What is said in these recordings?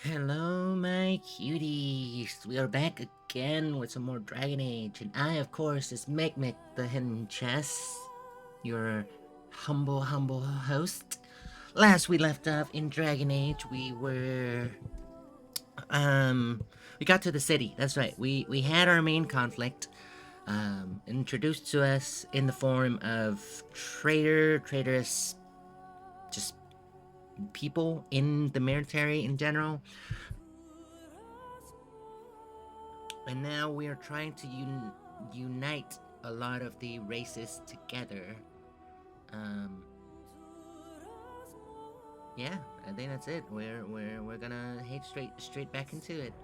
Hello, my cuties. We are back again with some more Dragon Age, and I, of course, is Mekmek the Hidden Chess, your humble host. Last we left off in Dragon Age, um, we got to the city. That's right. We had our main conflict, introduced to us in the form of traitorous, just people in the military in general. And now we are trying to unite a lot of the races together. Um, yeah, I think that's it. We're gonna head straight back into it.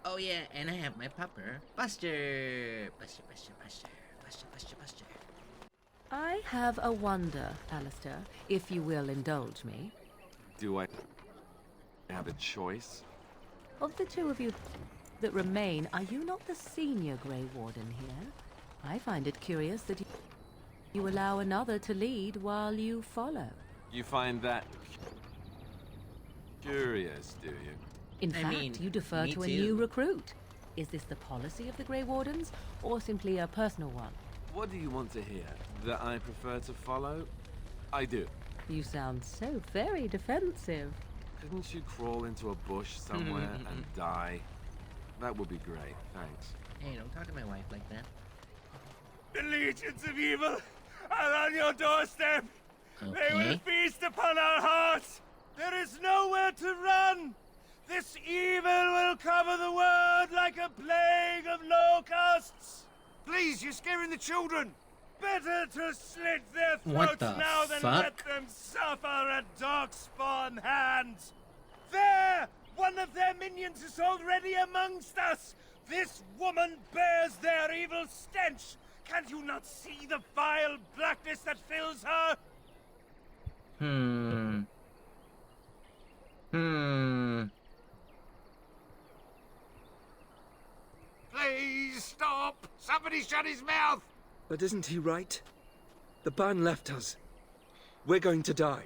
Oh yeah, and I have my pupper, Buster. Buster. I have a wonder, Alistair, if you will indulge me. Do I have a choice? Of the two of you that remain, are you not the senior Grey Warden here? I find it curious that you allow another to lead while you follow. You find that curious, do you? In fact, you defer to a new recruit. Is this the policy of the Grey Wardens, or simply a personal one? What do you want to hear? That I prefer to follow? I do. You sound so very defensive. Couldn't you crawl into a bush somewhere and die? That would be great, thanks. Hey, don't talk to my wife like that. The legions of evil are on your doorstep. Okay. They will feast upon our hearts. There is nowhere to run. This evil will cover the world like a plague of locusts. Please, you're scaring the children. Better to slit their throats now than let them suffer at darkspawn hands. There! One of their minions is already amongst us. This woman bears their evil stench. Can you not see the vile blackness that fills her? Please stop! Somebody shut his mouth! But isn't he right? The ban left us. We're going to die.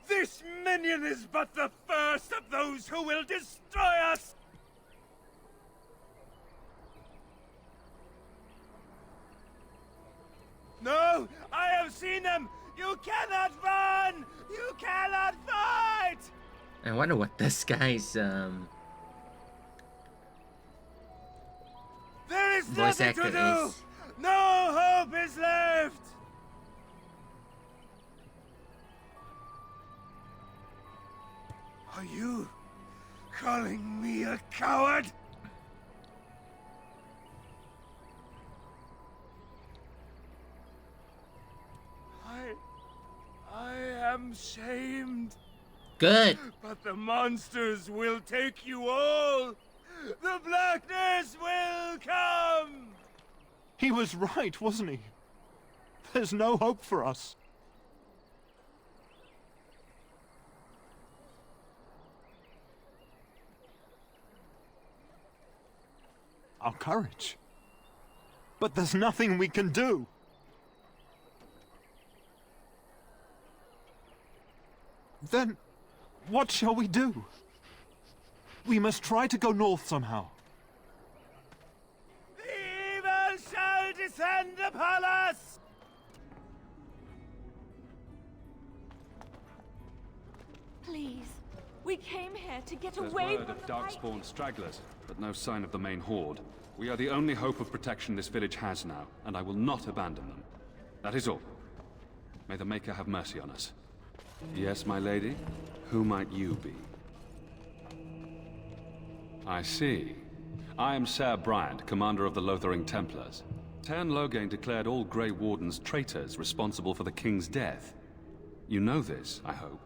This minion is but the first of those who will destroy us! No! I have seen them! You cannot run! You cannot fight! I wonder what this guy's There is voice nothing actor to do! is. No hope is left! Are you calling me a coward? I am shamed. Good. But the monsters will take you all. The blackness will come. He was right, wasn't he? There's no hope for us. Our courage. But there's nothing we can do. Then, what shall we do? We must try to go north somehow. The evil shall descend upon us! Please, we came here to get There's away word from of the darkspawn stragglers, but no sign of the main horde. We are the only hope of protection this village has now, and I will not abandon them. That is all. May the Maker have mercy on us. Yes, my lady? Who might you be? I see. I am Ser Bryant, commander of the Lothering Templars. Tern Loghain declared all Grey Wardens traitors responsible for the King's death. You know this, I hope.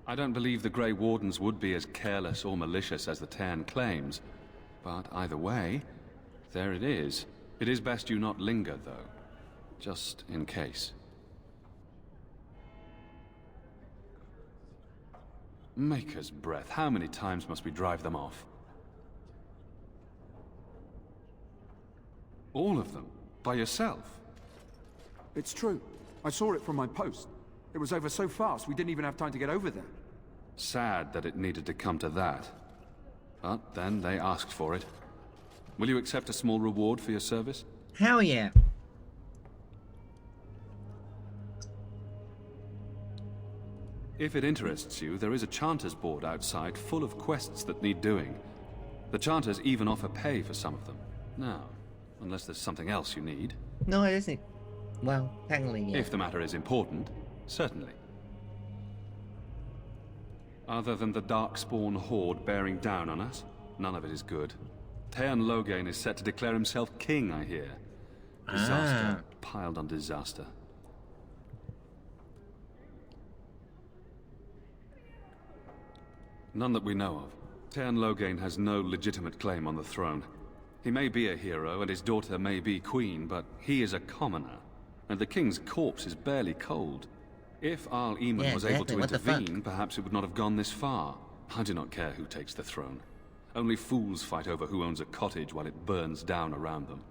I don't believe the Grey Wardens would be as careless or malicious as the Tern claims. But either way, there it is. It is best you not linger, though. Just in case. Maker's breath, how many times must we drive them off? All of them? By yourself? It's true. I saw it from my post. It was over so fast, we didn't even have time to get over there. Sad that it needed to come to that. But then they asked for it. Will you accept a small reward for your service? Hell yeah. If it interests you, there is a Chanters board outside full of quests that need doing. The Chanters even offer pay for some of them. Now, unless there's something else you need. No, it isn't. Well, technically, yeah. If the matter is important, certainly. Other than the Darkspawn horde bearing down on us, none of it is good. Teon Loghain is set to declare himself king, I hear. Disaster piled on disaster. None that we know of. Teon Loghain has no legitimate claim on the throne. He may be a hero and his daughter may be queen, but he is a commoner. And the king's corpse is barely cold. If Arl Eamon was able to intervene, perhaps it would not have gone this far. I do not care who takes the throne. Only fools fight over who owns a cottage while it burns down around them.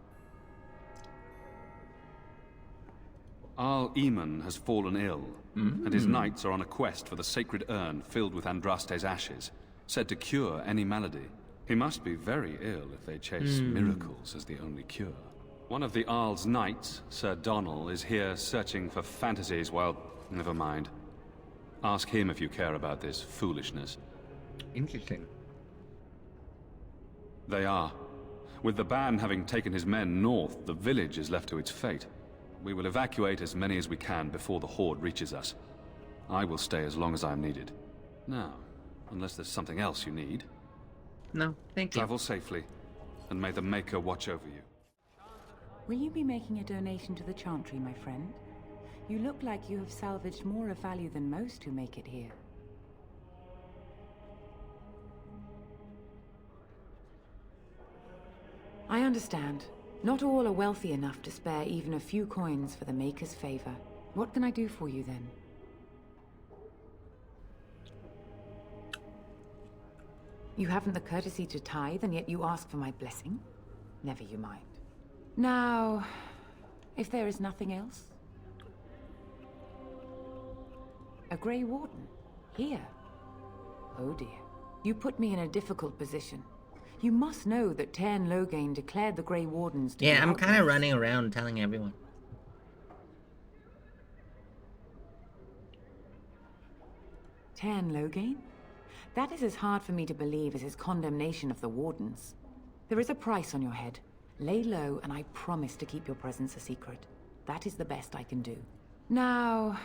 Arl Eamon has fallen ill, and his knights are on a quest for the sacred urn filled with Andraste's ashes, said to cure any malady. He must be very ill if they chase miracles as the only cure. One of the Arl's knights, Sir Donnell, is here searching for fantasies while... Never mind. Ask him if you care about this foolishness. Interesting. They are. With the ban having taken his men north, the village is left to its fate. We will evacuate as many as we can before the horde reaches us. I will stay as long as I am needed. Now, unless there's something else you need. No, thank you. Travel safely, and may the Maker watch over you. Will you be making a donation to the Chantry, my friend? You look like you have salvaged more of value than most who make it here. I understand. Not all are wealthy enough to spare even a few coins for the Maker's favor. What can I do for you then? You haven't the courtesy to tithe, and yet you ask for my blessing? Never you mind. Now, if there is nothing else? A Grey Warden? Here? Oh dear. You put me in a difficult position. You must know that Teon Loghain declared the Grey Wardens to be I'm kind of outlaws. running around telling everyone. Teon Loghain? That is as hard for me to believe as his condemnation of the Wardens. There is a price on your head. Lay low, and I promise to keep your presence a secret. That is the best I can do. Now,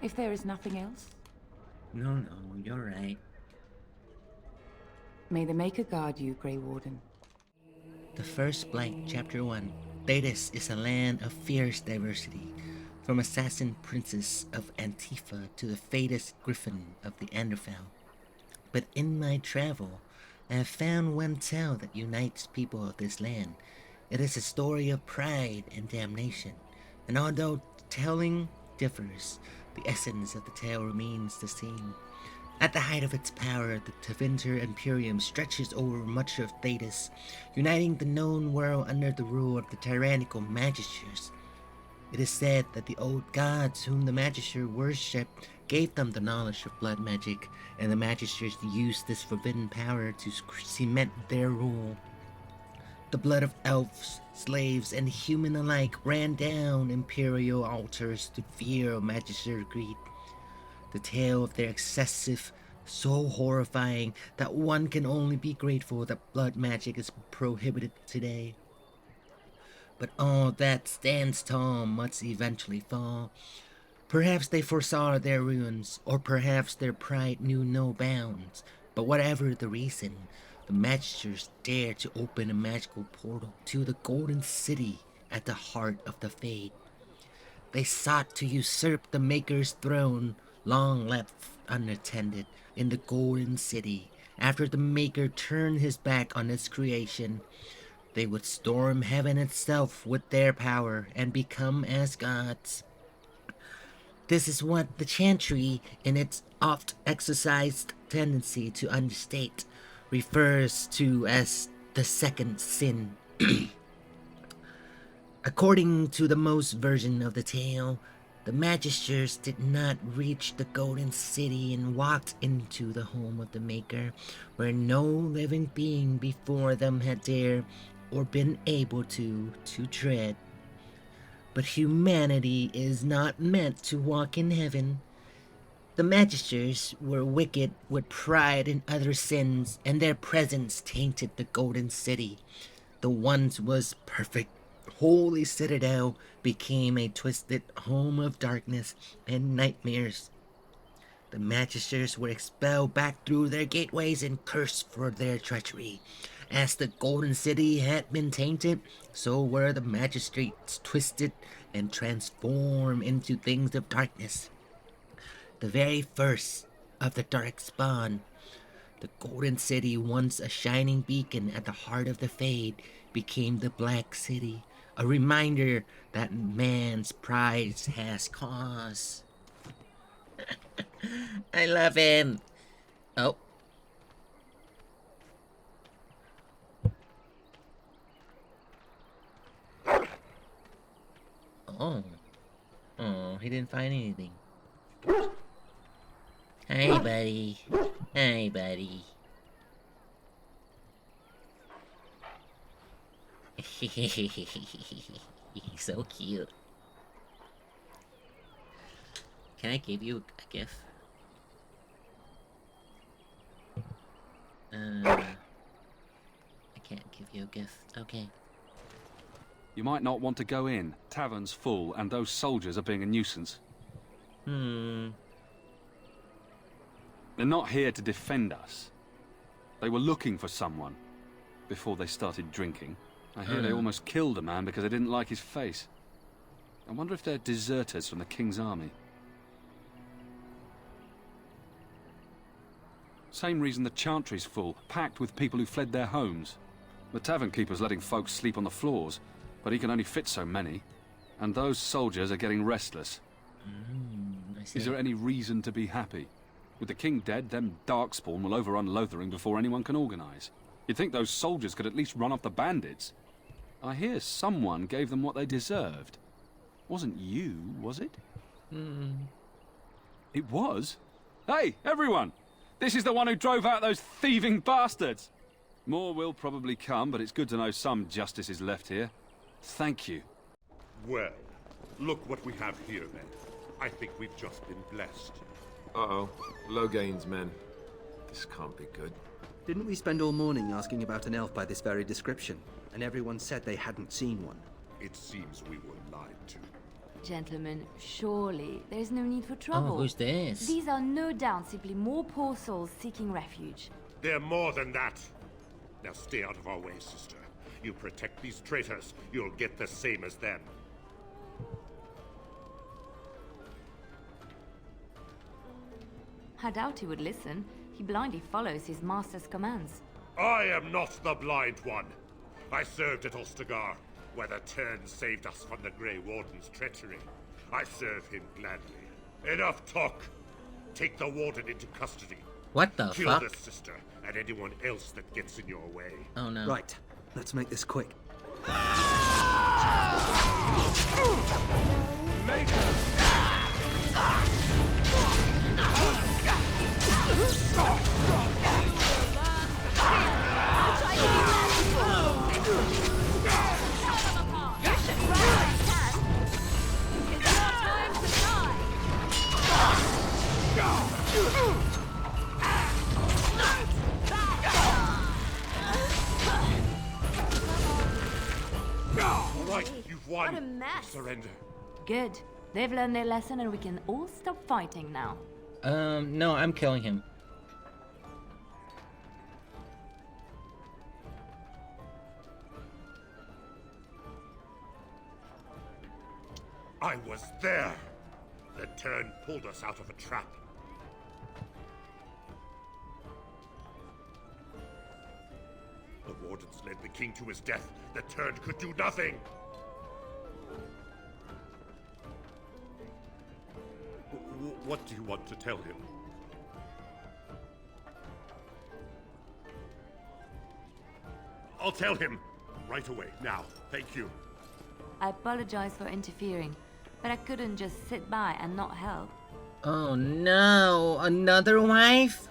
if there is nothing else? No, you're right. May the Maker guard you, Grey Warden. The First Blight, Chapter 1. Thedas is a land of fierce diversity, from assassin princess of Antifa to the fated griffin of the Anderfell. But in my travel, I have found one tale that unites people of this land. It is a story of pride and damnation, and although telling differs, the essence of the tale remains the same. At the height of its power, the Tevinter Imperium stretches over much of Thedas, uniting the known world under the rule of the tyrannical magisters. It is said that the old gods whom the magisters worshipped gave them the knowledge of blood magic, and the magisters used this forbidden power to cement their rule. The blood of elves, slaves, and human alike ran down imperial altars to fear magister greed. The tale of their excessive, so horrifying that one can only be grateful that blood magic is prohibited today. But all that stands tall must eventually fall. Perhaps they foresaw their ruins, or perhaps their pride knew no bounds. But whatever the reason, the magisters dared to open a magical portal to the Golden City at the heart of the Fade. They sought to usurp the Maker's throne, long left unattended, in the Golden City. After the Maker turned his back on its creation, they would storm heaven itself with their power and become as gods. This is what the Chantry, in its oft-exercised tendency to understate, refers to as the second sin. According to the most version of the tale, the Magisters did not reach the Golden City and walked into the home of the Maker, where no living being before them had dared or been able to tread. But humanity is not meant to walk in heaven. The Magisters were wicked with pride and other sins, and their presence tainted the Golden City. The once was perfect, holy citadel became a twisted home of darkness and nightmares. The Magisters were expelled back through their gateways and cursed for their treachery. As the Golden City had been tainted, so were the Magistrates twisted and transformed into things of darkness. The very first of the dark spawn, the Golden City, once a shining beacon at the heart of the Fade, became the Black City, a reminder that man's pride has cause. I love him. Oh. Oh. Oh, he didn't find anything. Hi, buddy. Hi, buddy. He's so cute. Can I give you a gift? I can't give you a gift. Okay. You might not want to go in. Tavern's full, and those soldiers are being a nuisance. They're not here to defend us. They were looking for someone before they started drinking. I hear they almost killed a man because they didn't like his face. I wonder if they're deserters from the King's army. Same reason the Chantry's full, packed with people who fled their homes. The tavern keeper's letting folks sleep on the floors, but he can only fit so many. And those soldiers are getting restless. Is there any reason to be happy? With the king dead, them Darkspawn will overrun Lothering before anyone can organize. You'd think those soldiers could at least run off the bandits. I hear someone gave them what they deserved. Wasn't you, was it? It was? Hey, everyone! This is the one who drove out those thieving bastards! More will probably come, but it's good to know some justice is left here. Thank you. Well, look what we have here, then. I think we've just been blessed. Uh-oh. Logain's men. This can't be good. Didn't we spend all morning asking about an elf by this very description? And everyone said they hadn't seen one. It seems we were lied to. Gentlemen, surely there's no need for trouble. Oh, who's this? These are no doubt simply more poor souls seeking refuge. They're more than that. Now stay out of our way, sister. You protect these traitors, you'll get the same as them. I doubt he would listen. He blindly follows his master's commands. I am not the blind one. I served at Ostagar, where the Turn saved us from the Grey Warden's treachery. I serve him gladly. Enough talk. Take the Warden into custody. What the Kill fuck? the sister and anyone else that gets in your way. Oh no. Right, let's make this quick. All right, you've won. What a mess. Surrender. Good. They've learned their lesson and we can all stop fighting now. No, I'm killing him. I was there. The Turn pulled us out of a trap. The Wardens led the king to his death. The Turn could do nothing. What do you want to tell him? I'll tell him right away, now. Thank you. I apologize for interfering, but I couldn't just sit by and not help. Oh no, another wife?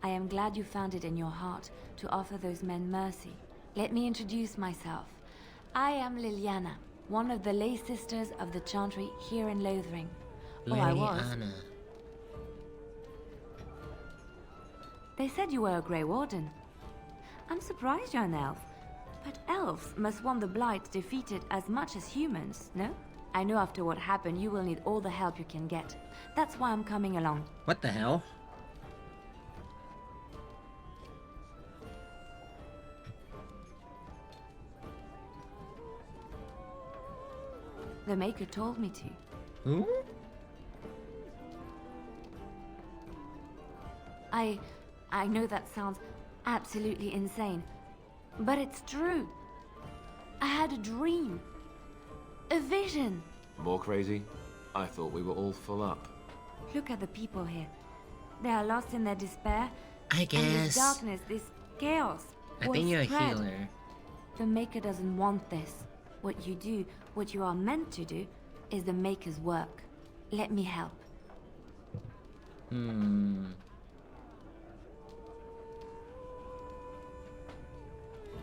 I am glad you found it in your heart to offer those men mercy. Let me introduce myself. I am Liliana, one of the lay sisters of the Chantry here in Lothering. Oh, I was. Liliana. They said you were a Grey Warden. I'm surprised you're an elf. But elves must want the Blight defeated as much as humans, no? I know after what happened you will need all the help you can get. That's why I'm coming along. What the hell? The Maker told me to. Who? I know that sounds absolutely insane, but it's true. I had a dream. A vision. More crazy? I thought we were all full up. Look at the people here. They are lost in their despair. I And guess. this darkness, this chaos. I will think you're spread. a healer. The Maker doesn't want this. What you do, what you are meant to do, is the Maker's work. Let me help.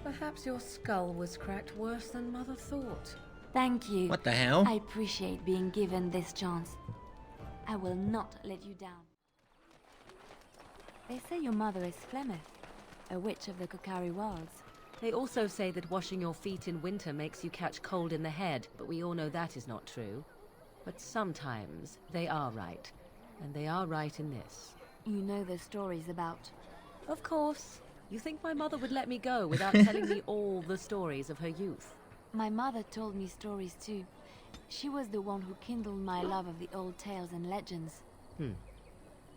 Perhaps your skull was cracked worse than Mother thought. Thank you. What the hell? I appreciate being given this chance. I will not let you down. They say your mother is Flemeth, a witch of the Kokari Wilds. They also say that washing your feet in winter makes you catch cold in the head, but we all know that is not true. But sometimes they are right, and they are right in this. You know the stories about. Of course. You think my mother would let me go without telling me all the stories of her youth? My mother told me stories too. She was the one who kindled my love of the old tales and legends.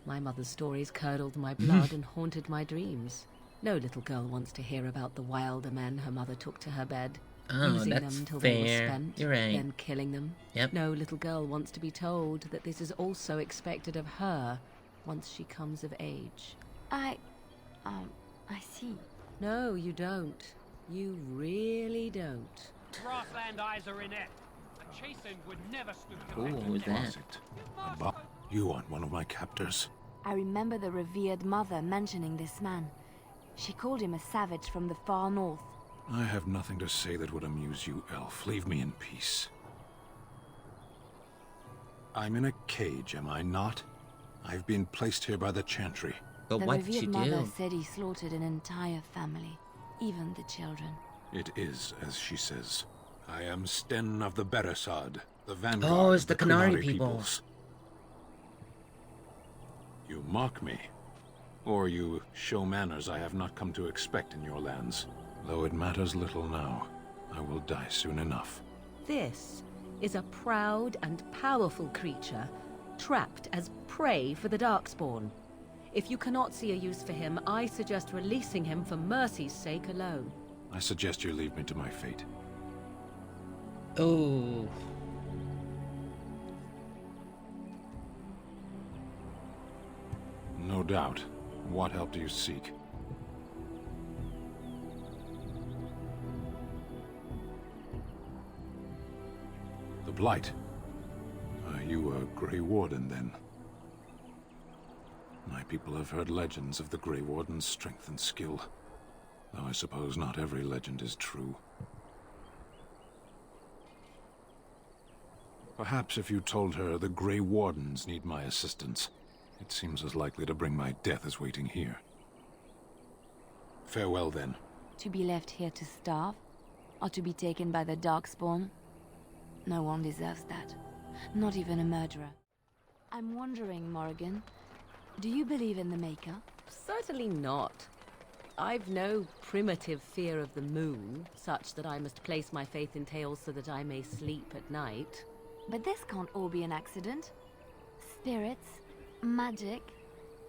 My mother's stories curdled my blood and haunted my dreams. No little girl wants to hear about the wilder men her mother took to her bed, Oh, using that's them till they were fair. spent, You're right. then killing them. Yep. No little girl wants to be told that this is also expected of her once she comes of age. I see. No, you don't. You really don't. Grassland eyes are in it. A chastened would never stoop to Ooh, that. who's that? Was it? You aren't one of my captors. I remember the revered mother mentioning this man. She called him a savage from the far north. I have nothing to say that would amuse you, elf. Leave me in peace. I'm in a cage, am I not? I've been placed here by the Chantry. But The what did revered she mother do? said he slaughtered an entire family, even the children. It is, as she says. I am Sten of the Beresad, the vanguard Oh, of it's the Canary people. peoples. You mock me, or you show manners I have not come to expect in your lands. Though it matters little now, I will die soon enough. This is a proud and powerful creature, trapped as prey for the Darkspawn. If you cannot see a use for him, I suggest releasing him for mercy's sake alone. I suggest you leave me to my fate. Oh. No doubt. What help do you seek? The Blight. Are you a Grey Warden, then? My people have heard legends of the Grey Warden's strength and skill. Though I suppose not every legend is true. Perhaps if you told her the Grey Wardens need my assistance, it seems as likely to bring my death as waiting here. Farewell, then. To be left here to starve? Or to be taken by the Darkspawn? No one deserves that. Not even a murderer. I'm wondering, Morrigan, do you believe in the Maker? Certainly not. I've no primitive fear of the moon, such that I must place my faith in tales so that I may sleep at night. But this can't all be an accident. Spirits, magic,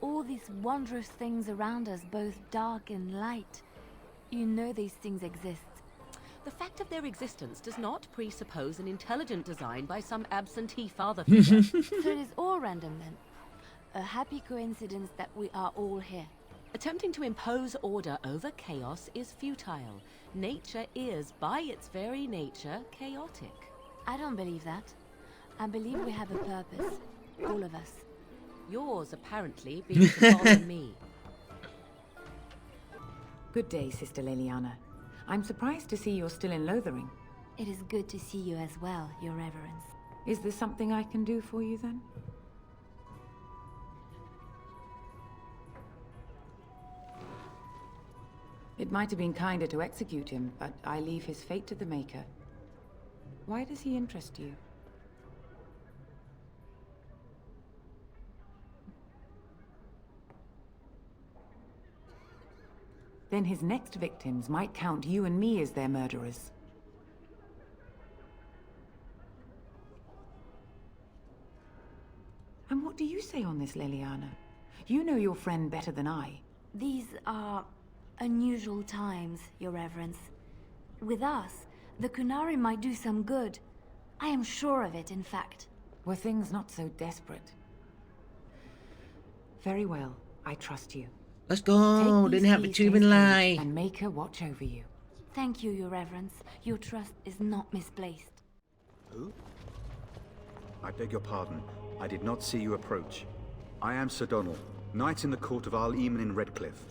all these wondrous things around us, both dark and light. You know these things exist. The fact of their existence does not presuppose an intelligent design by some absentee father figure. So it is all random then. a happy coincidence that we are all here. Attempting to impose order over chaos is futile. Nature is, by its very nature, chaotic. I don't believe that. I believe we have a purpose. All of us. Yours, apparently, being to follow me. Good day, Sister Leliana. I'm surprised to see you're still in Lothering. It is good to see you as well, Your Reverence. Is there something I can do for you, then? It might have been kinder to execute him, but I leave his fate to the Maker. Why does he interest you? Then his next victims might count you and me as their murderers. And what do you say on this, Leliana? You know your friend better than I. These are unusual times, Your Reverence. With us, the Kunari might do some good. I am sure of it, in fact. Were things not so desperate? Very well, I trust you. Let's go. Didn't have to tube and lie. And make her watch over you. Thank you, Your Reverence. Your trust is not misplaced. Who? I beg your pardon. I did not see you approach. I am Sir Donald, knight in the court of Al Eamon in Redcliffe.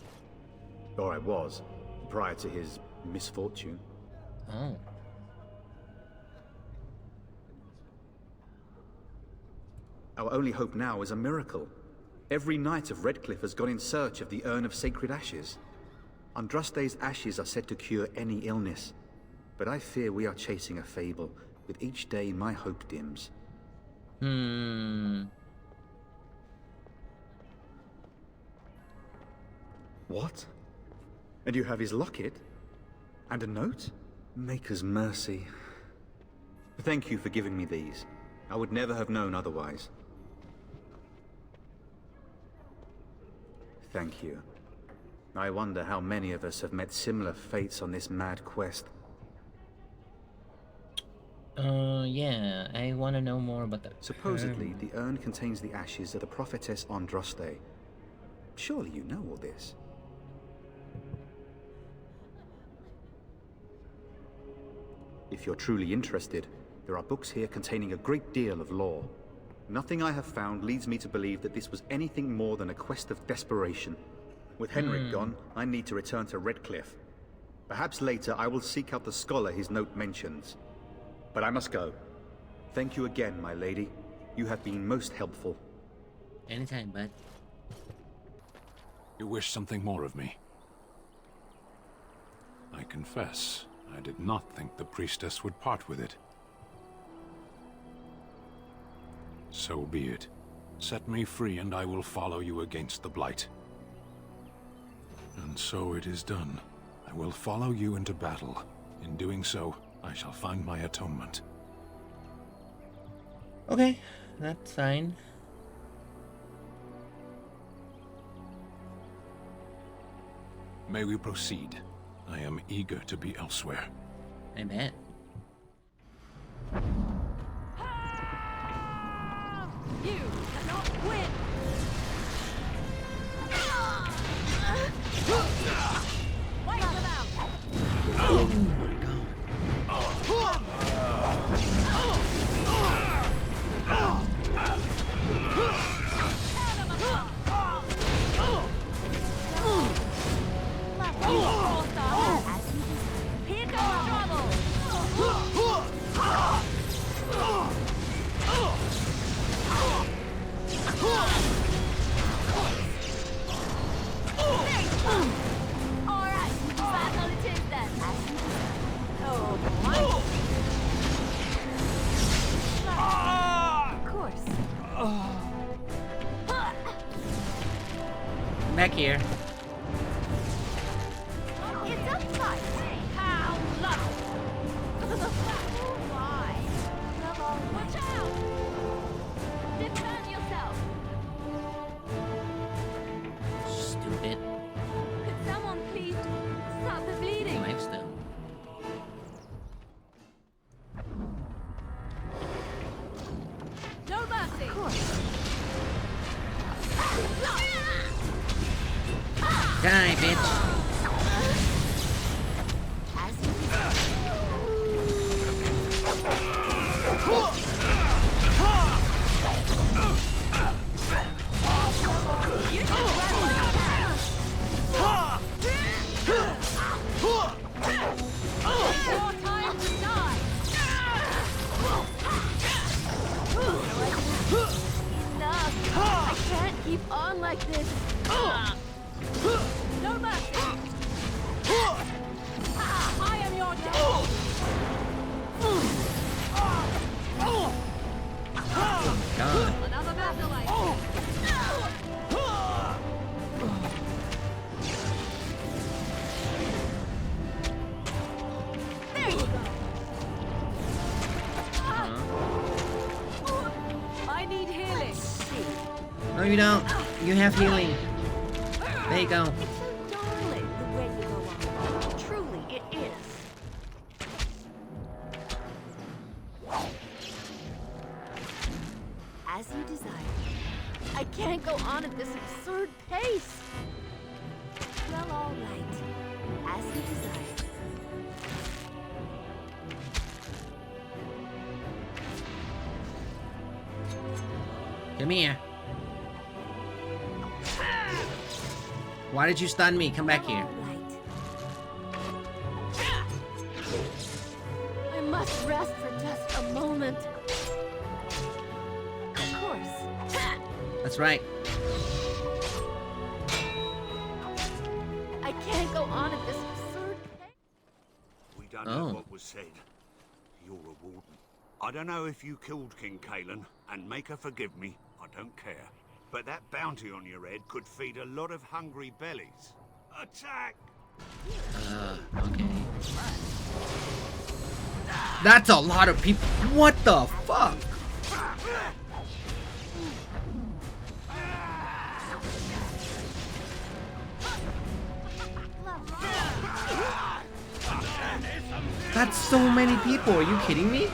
Or I was, prior to his misfortune. Oh. Our only hope now is a miracle. Every knight of Redcliffe has gone in search of the Urn of Sacred Ashes. Andraste's ashes are said to cure any illness. But I fear we are chasing a fable. With each day, my hope dims. What? And you have his locket? And a note? Maker's mercy. Thank you for giving me these. I would never have known otherwise. Thank you. I wonder how many of us have met similar fates on this mad quest. Yeah, I want to know more about that. Supposedly, the urn contains the ashes of the prophetess Andraste. Surely you know all this. If you're truly interested, there are books here containing a great deal of lore. Nothing I have found leads me to believe that this was anything more than a quest of desperation. With Henrik gone, I need to return to Redcliffe. Perhaps later I will seek out the scholar his note mentions. But I must go. Thank you again, my lady. You have been most helpful. Anytime, bud. You wish something more of me? I confess, I did not think the priestess would part with it. So be it. Set me free and I will follow you against the Blight. And so it is done. I will follow you into battle. In doing so, I shall find my atonement. Okay, that's fine. May we proceed? I am eager to be elsewhere. I bet. You cannot win! Wait for them! Oh my god. Here comes trouble! Alright, battle it is then. Oh, my. Of course. Back here. It's a fight. How lucky! Oh my. Come on, Watch out! defend yourself. Stupid. Could someone please stop the bleeding? Lifestyle. No mercy! bitch. I can't keep on like this. No mercy. I am your death. God. Another battle. There you go. I need healing. No, you don't. You have healing. There you go. It's so darling the way you go on. Truly, it is. As you desire. I can't go on at this absurd pace. Well, all right. As you desire. Come here. Why did you stun me? Come back here. I must rest for just a moment. Of course. That's right. I can't go on at this absurd pace. We don't know what was said. You're a warden. I don't know if you killed King Kalen, and make her forgive me, I don't care. But that bounty on your head could feed a lot of hungry bellies. Attack! Okay. That's a lot of people. What the fuck? That's so many people. Are you kidding me?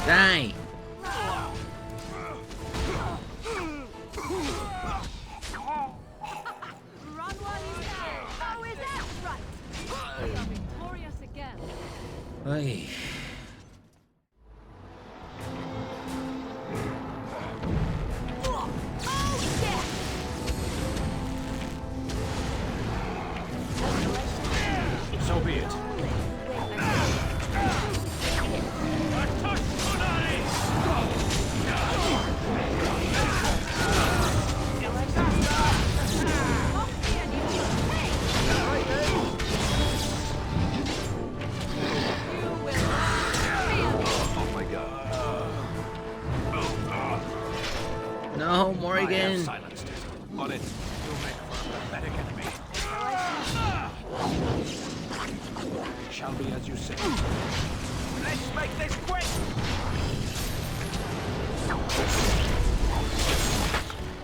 Die. Run while you can. How is that right? We are victorious again. Ay. So be it. No, Morrigan. Silenced it. On it. You'll make for a pathetic enemy. It shall be as you say. Let's make this quick!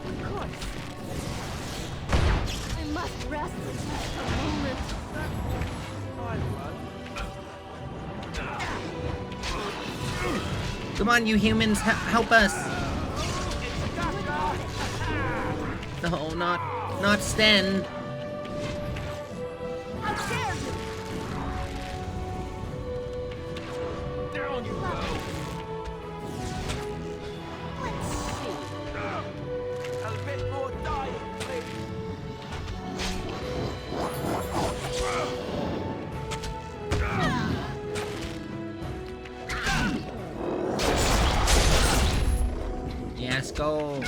Of course. I must rest for just a moment. Come on, you humans, help us. No, not Sten. How dare you! Down you go! Let's see. A bit more dying, please. Yes, go.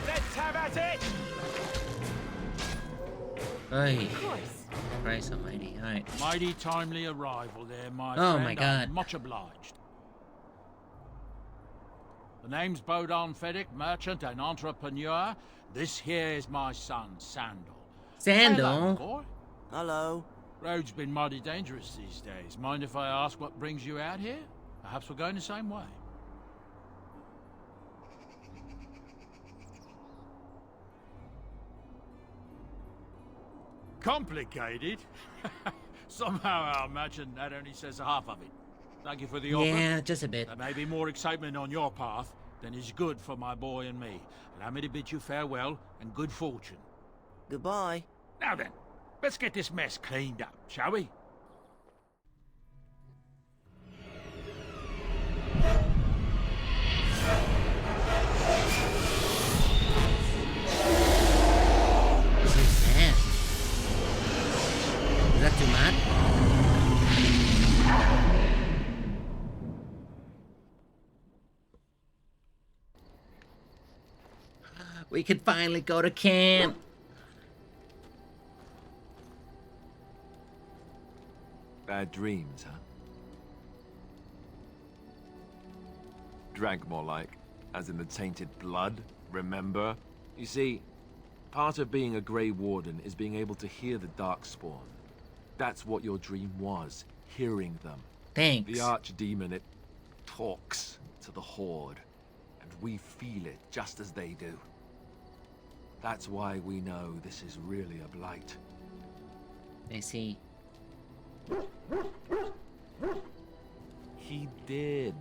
Let's have at it! Ay. Of course. Christ almighty. Alright. Mighty timely arrival there, my Oh friend. my God. I'm much obliged. The name's Bodon Feddick, merchant and entrepreneur. This here is my son, Sandal. Sandal? Hello, boy. Hello. Road's been mighty dangerous these days. Mind if I ask what brings you out here? Perhaps we're going the same way. Complicated? Somehow I imagine that only says half of it. Thank you for the offer. Yeah, just a bit. There may be more excitement on your path than is good for my boy and me. Allow me to bid you farewell and good fortune. Goodbye. Now then, let's get this mess cleaned up, shall we? What's that? Is that too much? We could finally go to camp. Bad dreams, huh? Drank more like, as in the tainted blood, remember? You see, part of being a Grey Warden is being able to hear the Darkspawn. That's what your dream was, hearing them. Thanks. The Archdemon, it talks to the Horde, and we feel it just as they do. That's why we know this is really a blight. I see. He did.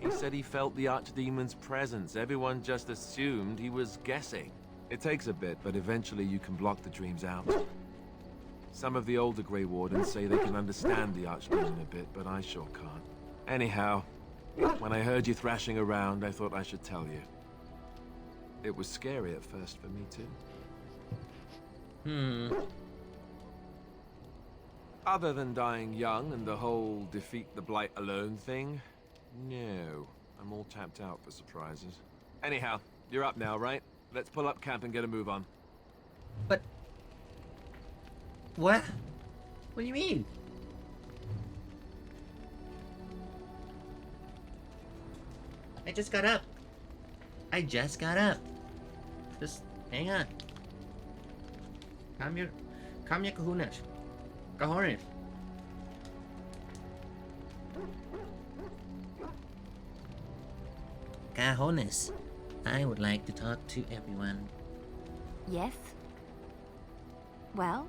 He said he felt the Archdemon's presence. Everyone just assumed he was guessing. It takes a bit, but eventually you can block the dreams out. Some of the older Grey Wardens say they can understand the Archdemon a bit, but I sure can't. Anyhow, when I heard you thrashing around, I thought I should tell you. It was scary at first for me, too. Other than dying young and the whole defeat the Blight alone thing, no. I'm all tapped out for surprises. Anyhow, you're up now, right? Let's pull up camp and get a move on. But... What? What do you mean? I just got up. I just got up. Just hang on. Calm your kahunas. Cojones. Cajones. I would like to talk to everyone. Yes? Well,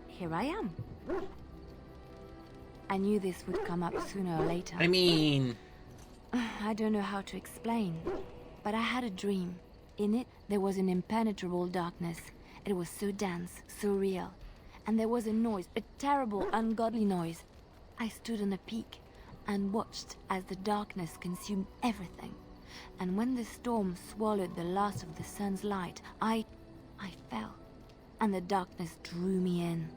here I am. I knew this would come up sooner or later. I mean... I don't know how to explain, but I had a dream. In it, there was an impenetrable darkness. It was so dense, so real. And there was a noise, a terrible, ungodly noise. I stood on a peak and watched as the darkness consumed everything. And when the storm swallowed the last of the sun's light, I fell. And the darkness drew me in.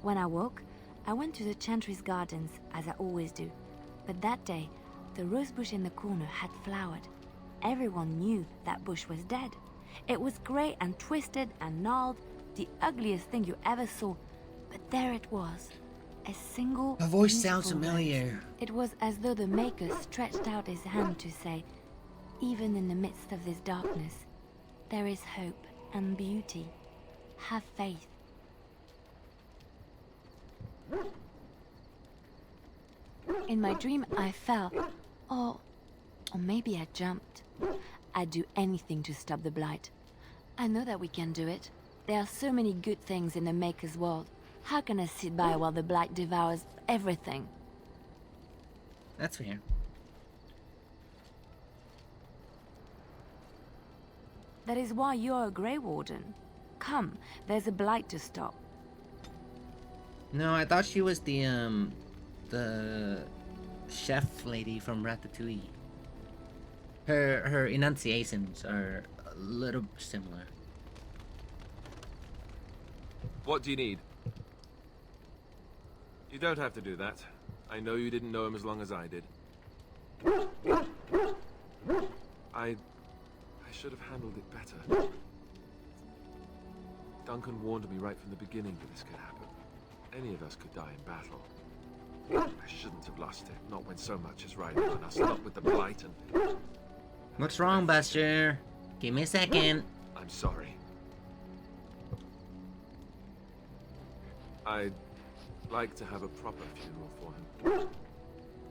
When I woke, I went to the Chantry's gardens, as I always do. But that day, the rose bush in the corner had flowered. Everyone knew that bush was dead. It was grey and twisted and gnarled, the ugliest thing you ever saw. But there it was, a single... Her voice sounds peaceful familiar. rose. It was as though the Maker stretched out his hand to say, even in the midst of this darkness, there is hope and beauty. Have faith. In my dream, I fell. Or maybe I jumped. I'd do anything to stop the Blight. I know that we can do it. There are so many good things in the Maker's world. How can I sit by while the Blight devours everything? That's fair. That is why you're a Grey Warden. Come, there's a Blight to stop. No, I thought she was the chef lady from Ratatouille. Her enunciations are a little similar. What do you need? You don't have to do that. I know you didn't know him as long as I did. I should have handled it better. Duncan warned me right from the beginning that this could happen. Any of us could die in battle. I shouldn't have lost it, not when so much is riding on us, not with the Blight and... What's wrong, Buster? Give me a second. I'm sorry. I'd like to have a proper funeral for him.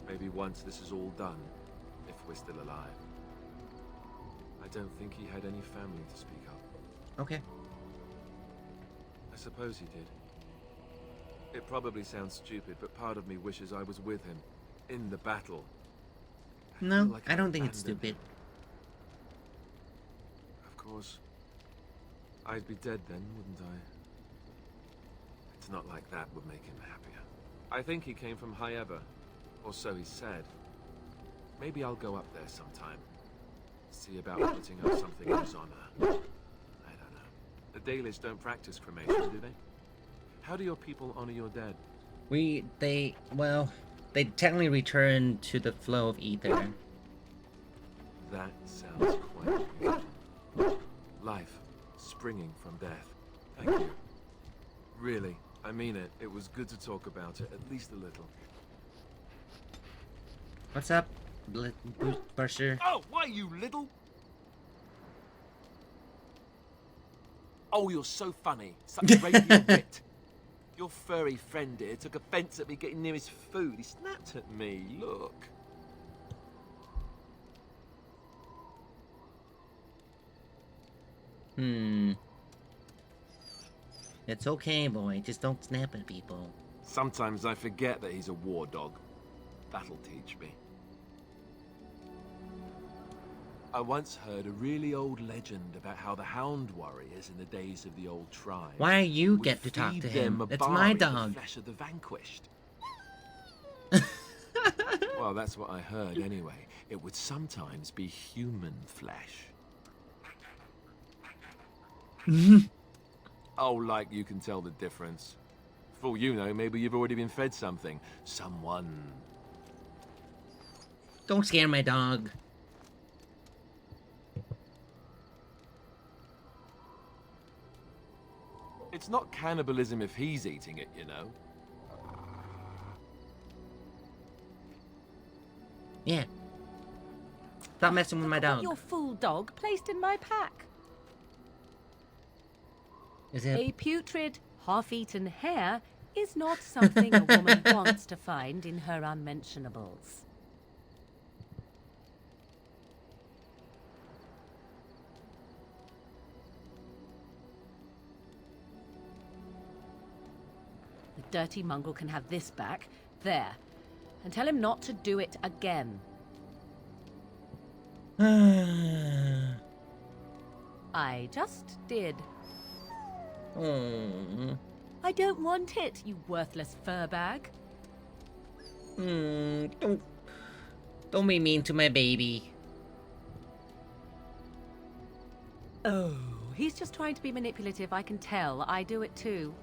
Maybe once this is all done, if we're still alive. I don't think he had any family to speak of. Okay. I suppose he did. It probably sounds stupid, but part of me wishes I was with him, in the battle. No, I don't think it's stupid. Of course. I'd be dead then, wouldn't I? It's not like that would make him happier. I think he came from High Ever, or so he said. Maybe I'll go up there sometime. See about putting up something in his honor. I don't know. The Dalish don't practice cremation, do they? How do your people honor your dead? They technically return to the flow of ether. That sounds quite beautiful. Life springing from death. Thank you. Really, I mean it. It was good to talk about it, at least a little. What's up, Buster? Oh, why, you little? Oh, you're so funny. Such a radiant wit. Your furry friend here took offense at me getting near his food. He snapped at me. Look. It's okay, boy. Just don't snap at people. Sometimes I forget that he's a war dog. That'll teach me. I once heard a really old legend about how the Hound warriors in the days of the old tribe. Why you would get to talk feed to them him? a It's barley, my the dog. flesh of the vanquished. Well, that's what I heard anyway. It would sometimes be human flesh. Oh, like you can tell the difference. For all you know, maybe you've already been fed something. Someone. Don't scare my dog. It's not cannibalism if he's eating it, you know. Yeah. Stop messing with my I want dog. your full dog placed in my pack. Is it? A putrid, half-eaten hare is not something a woman wants to find in her unmentionables. The dirty mongrel can have this back. There. And tell him not to do it again. I just did. Oh. I don't want it, you worthless fur bag. Don't be mean to my baby. Oh, he's just trying to be manipulative, I can tell. I do it too.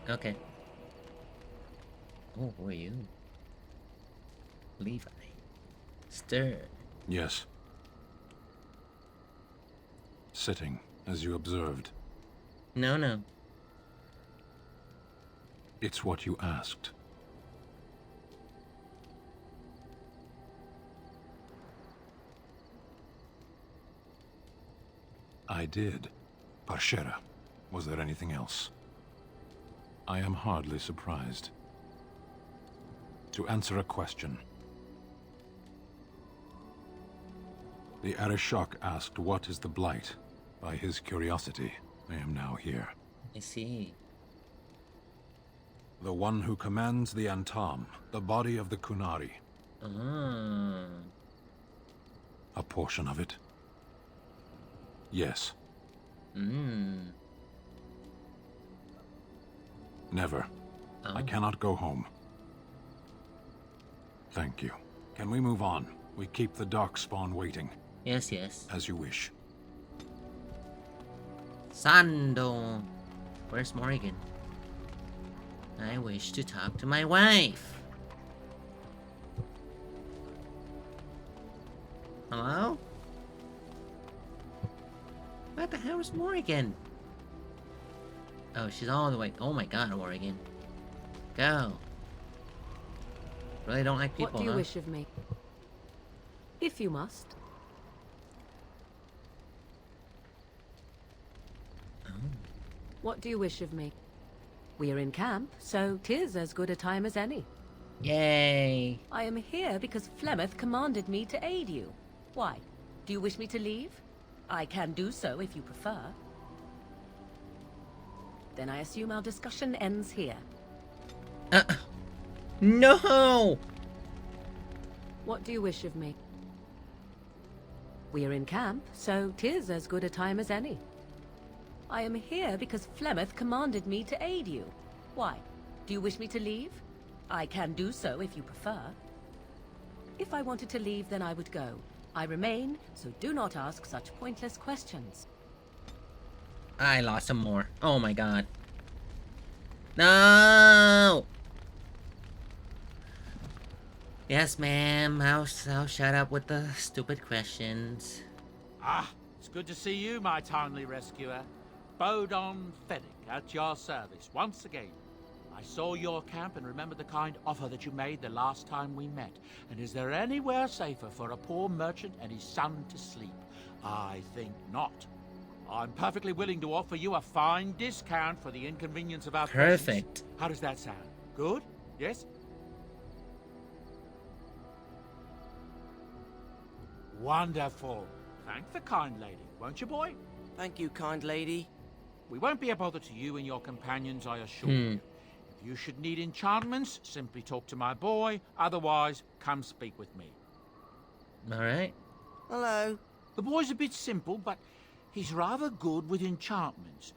Okay. Oh, who are you? Levi. Stir. Yes. Sitting, as you observed. No. It's what you asked. I did. Parshera. Was there anything else? I am hardly surprised. To answer a question. The Arishok asked what is the Blight. By his curiosity, I am now here. I see. The one who commands the Antam, the body of the Kunari. Ah. A portion of it. Yes. Never. Oh. I cannot go home. Thank you. Can we move on? We keep the Darkspawn waiting. Yes. As you wish. Sando. Where's Morrigan? I wish to talk to my wife. Hello? What the was Morrigan? Oh, she's all the way. Oh my god, Morrigan. Go. Really don't like people, What do you huh? wish of me? If you must. Oh. What do you wish of me? We are in camp, so 'tis as good a time as any. Yay. I am here because Flemeth commanded me to aid you. Why? Do you wish me to leave? I can do so if you prefer. Then I assume our discussion ends here. No! What do you wish of me? We are in camp, so 'tis as good a time as any. I am here because Flemeth commanded me to aid you. Why? Do you wish me to leave? I can do so if you prefer. If I wanted to leave, then I would go. I remain, so do not ask such pointless questions. I lost some more. Oh my god. No! Yes, ma'am. I'll shut up with the stupid questions. Ah, it's good to see you, my timely rescuer. Bodon Fennec, at your service, once again. I saw your camp and remembered the kind offer that you made the last time we met. And is there anywhere safer for a poor merchant and his son to sleep? I think not. I'm perfectly willing to offer you a fine discount for the inconvenience of our presence. Perfect. How does that sound? Good? Yes? Wonderful. Thank the kind lady, won't you, boy? Thank you, kind lady. We won't be a bother to you and your companions, I assure you. If you should need enchantments, simply talk to my boy. Otherwise, come speak with me. Alright. Hello. The boy's a bit simple, but he's rather good with enchantments.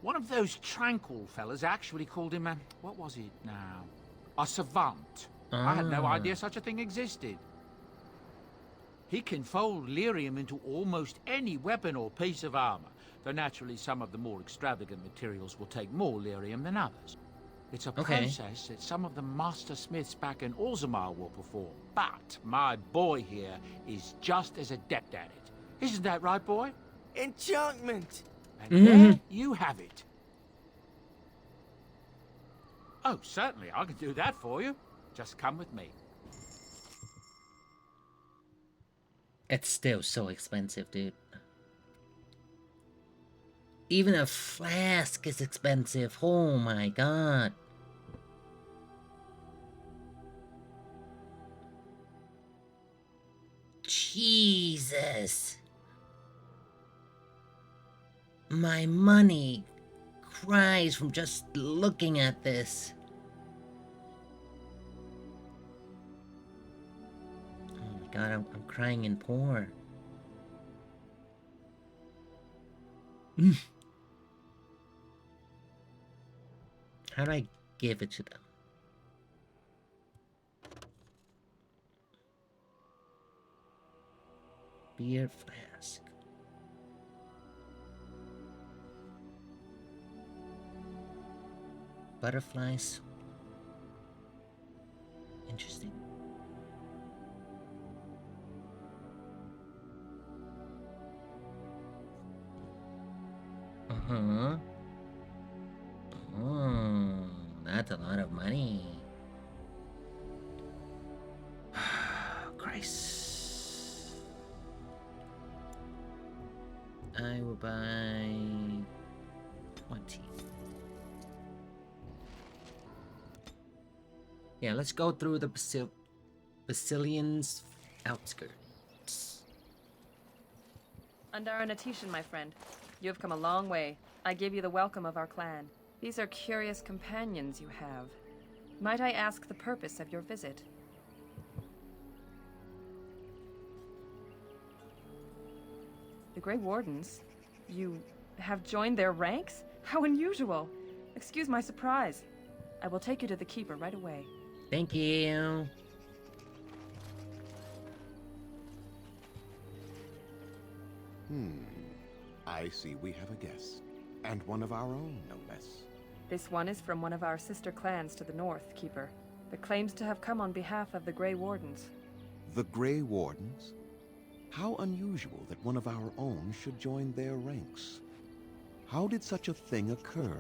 One of those tranquil fellas actually called him a... what was it now? A savant. I had no idea such a thing existed. He can fold lyrium into almost any weapon or piece of armor, though naturally some of the more extravagant materials will take more lyrium than others. It's a process that some of the master smiths back in Orzammar will perform, but my boy here is just as adept at it. Isn't that right, boy? Enchantment! And there you have it. Oh, certainly, I can do that for you. Just come with me. It's still so expensive, dude. Even a flask is expensive. Oh my god. Jesus. My money cries from just looking at this. Oh my god, I'm crying in poor. How do I give it to them? Beer flask. Butterflies. Interesting. Uh-huh. Oh, that's a lot of money. Christ. I will buy 20. Yeah, let's go through the Basilian's outskirts. Undar and Atishan, my friend. You have come a long way. I give you the welcome of our clan. These are curious companions you have. Might I ask the purpose of your visit? The Grey Wardens? You have joined their ranks? How unusual! Excuse my surprise. I will take you to the Keeper right away. Thank you. I see we have a guest. And one of our own, no less. This one is from one of our sister clans to the north, Keeper, but claims to have come on behalf of the Grey Wardens. The Grey Wardens? How unusual that one of our own should join their ranks. How did such a thing occur?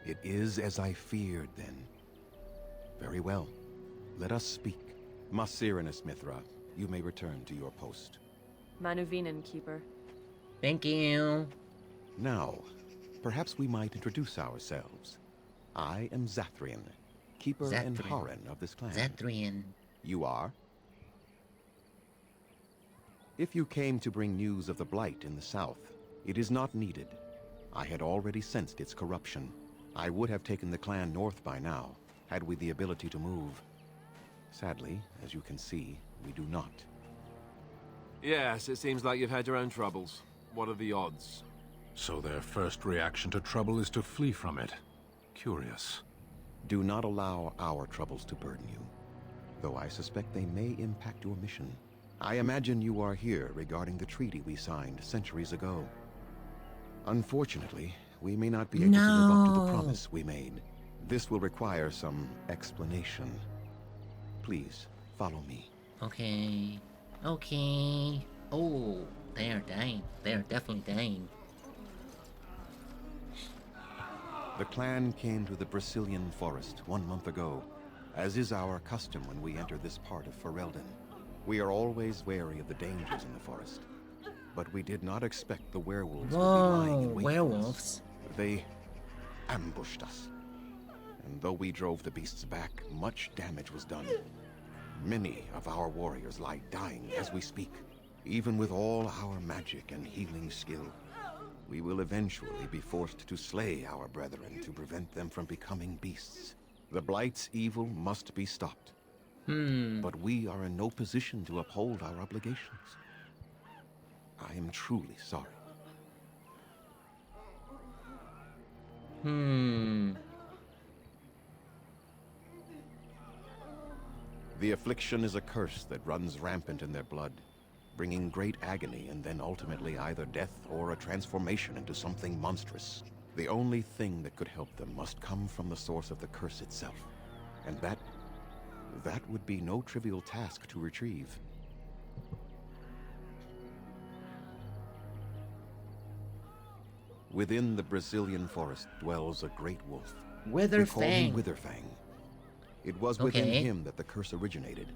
It is as I feared, then. Very well. Let us speak. Masirinus Mithra, you may return to your post. Manuvinen, Keeper. Thank you. Now, perhaps we might introduce ourselves. I am Zathrian, Keeper and Haran of this clan. Zathrian. You are? If you came to bring news of the Blight in the south, it is not needed. I had already sensed its corruption. I would have taken the clan north by now, had we the ability to move. Sadly, as you can see, we do not. Yes, it seems like you've had your own troubles. What are the odds? So their first reaction to trouble is to flee from it. Curious. Do not allow our troubles to burden you, though I suspect they may impact your mission. I imagine you are here regarding the treaty we signed centuries ago. Unfortunately, we may not be able to live up to the promise we made. This will require some explanation. Please, follow me. Okay. Okay. Oh, they are dying. They are definitely dying. The clan came to the Brazilian forest 1 month ago, as is our custom when we enter this part of Ferelden. We are always wary of the dangers in the forest, but we did not expect the werewolves would be lying in wait werewolves? for us. They ambushed us, and though we drove the beasts back, much damage was done. Many of our warriors lie dying as we speak. Even with all our magic and healing skill, we will eventually be forced to slay our brethren to prevent them from becoming beasts. The Blight's evil must be stopped. But we are in no position to uphold our obligations. I am truly sorry. The affliction is a curse that runs rampant in their blood, bringing great agony and then ultimately either death or a transformation into something monstrous. The only thing that could help them must come from the source of the curse itself. And that would be no trivial task to retrieve. Within the Brazilian forest dwells a great wolf. We call him Witherfang. It was within him that the curse originated,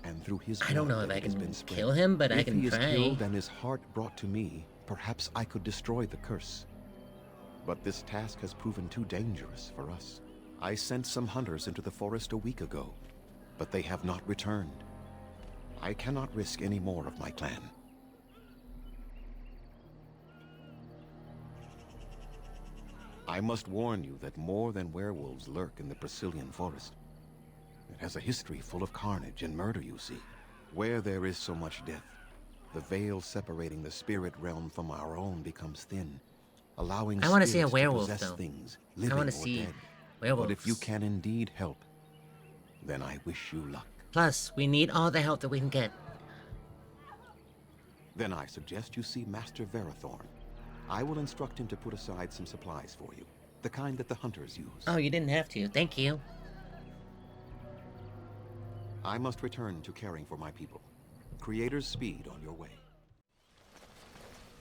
and through his blood I don't know if it I has can been spread. kill him, but I can If he try. is killed and his heart brought to me, perhaps I could destroy the curse. But this task has proven too dangerous for us. I sent some hunters into the forest a week ago, but they have not returned. I cannot risk any more of my clan. I must warn you that more than werewolves lurk in the Brazilian forest. It has a history full of carnage and murder, you see. Where there is so much death, the veil separating the spirit realm from our own becomes thin, allowing I want to see a spirits werewolf, to possess though. things, I living want or to see dead. werewolves. But if you can indeed help, then I wish you luck. Plus, we need all the help that we can get. Then I suggest you see Master Verathorn. I will instruct him to put aside some supplies for you, the kind that the hunters use. Oh, you didn't have to. Thank you. I must return to caring for my people. Creator's speed on your way.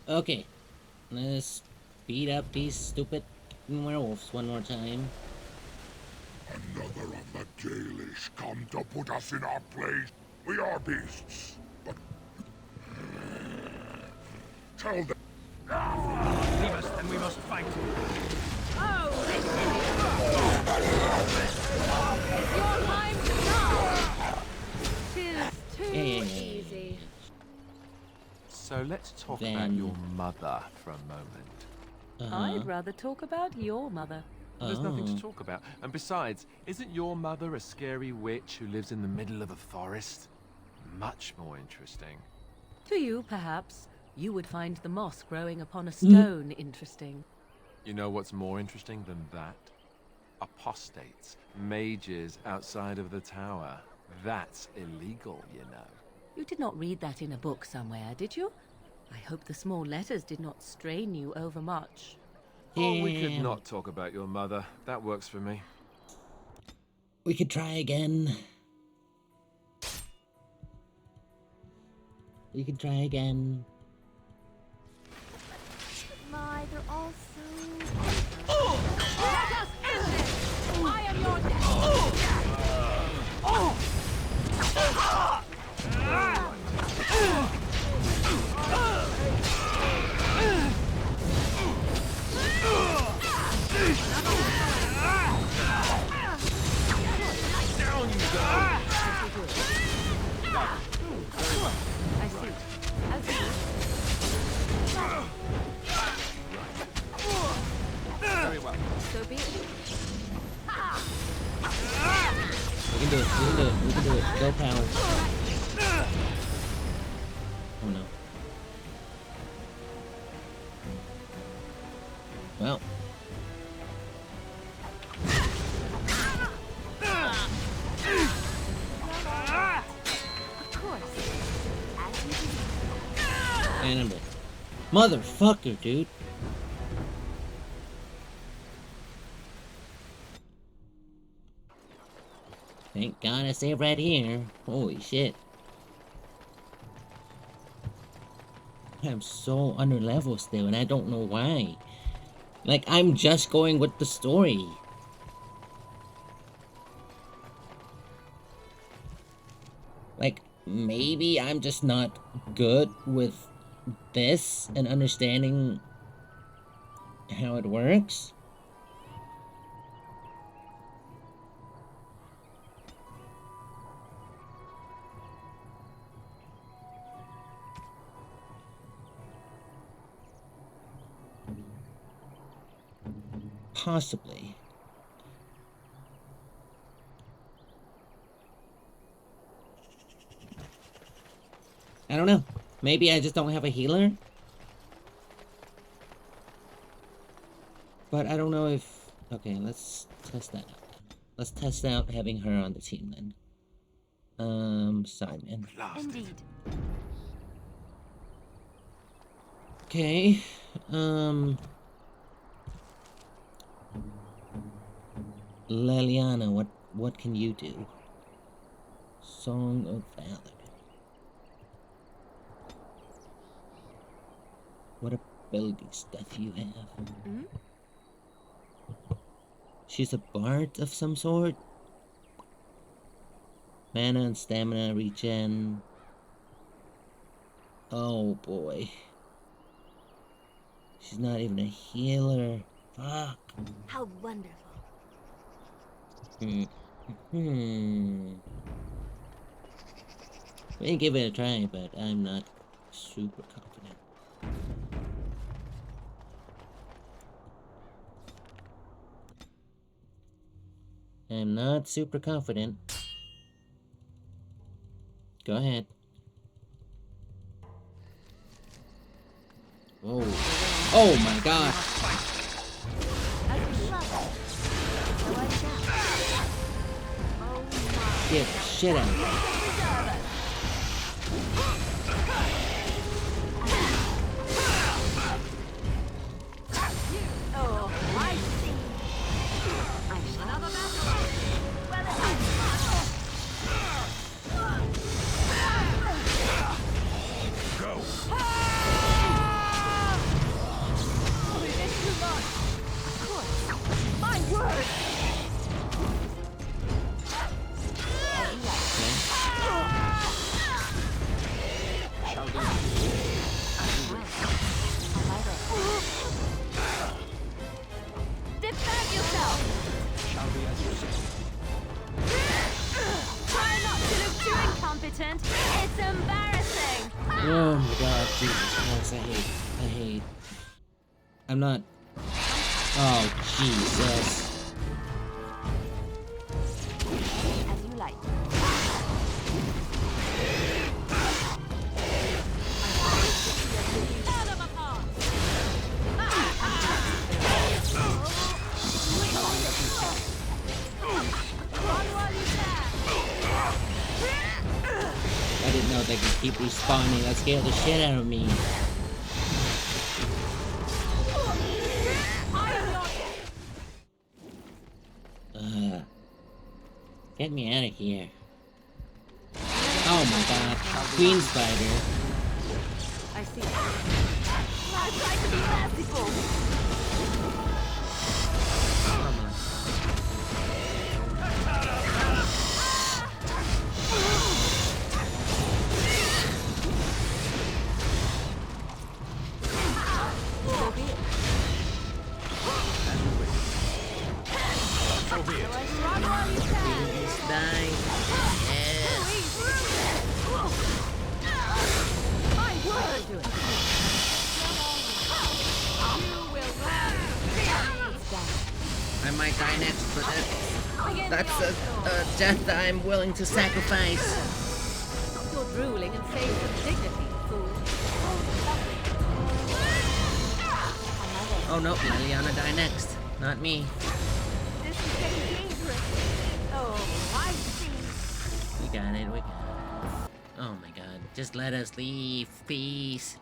Okay. Let's beat up these stupid werewolves one more time. Another of the Gaelish come to put us in our place. We are beasts, but... Tell them... Leave us, then we must fight. It's your time to shine! Tis too easy. So let's talk about your mother for a moment. I'd rather talk about your mother. There's nothing to talk about. And besides, isn't your mother a scary witch who lives in the middle of a forest? Much more interesting. To you, perhaps. You would find the moss growing upon a stone interesting. You know what's more interesting than that? Apostates, mages outside of the tower. That's illegal, you know. You did not read that in a book somewhere, did you? I hope the small letters did not strain you overmuch. Oh, we could not talk about your mother. That works for me. We could try again. You can try again. My, they're all so... Let us end this! I am your death! Down you go! I see. As you Very well. so be it. We can do it. We can do it. We can do it. Go power. Oh no. Well. Of course. As you Animal. Motherfucker, dude. Thank God I saved right here. Holy shit. I'm so under level still, and I don't know why. Like, I'm just going with the story. Like, maybe I'm just not good with this and understanding how it works. Possibly. I don't know. Maybe I just don't have a healer? But I don't know if... Okay, let's test that out. Let's test out having her on the team then. Simon. Indeed. Okay, Leliana, what can you do? Song of Valor. What abilities doth you have? Hmm? She's a bard of some sort? Mana and stamina regen. Oh boy. She's not even a healer. Fuck. How wonderful. We can give it a try, but I'm not super confident. I'm not super confident. Go ahead. Oh. Oh my god. Get the shit out of me. Oh, I see. Another battle. Go. Oh, is this too much? Of course. My word. Defend yourself! Shall be as you say. Try not to look too incompetent. It's embarrassing. Oh my god, Jesus Christ, I hate. I'm not... Oh, Jesus. As you like. I didn't know they could keep respawning. That scared the shit out of me. Get me out of here. Oh my god. Queen Spider. I see. I tried to be merciful. Come on. So be it. So be it. Please die. Yes. I would do it. You will I might die next, but that's a death I'm willing to sacrifice. Stop your drooling and save some dignity, fool. Oh no, Liliana die next. Not me. This is getting dangerous. Oh, I see. We got it, we got it. Oh my god, just let us leave, please.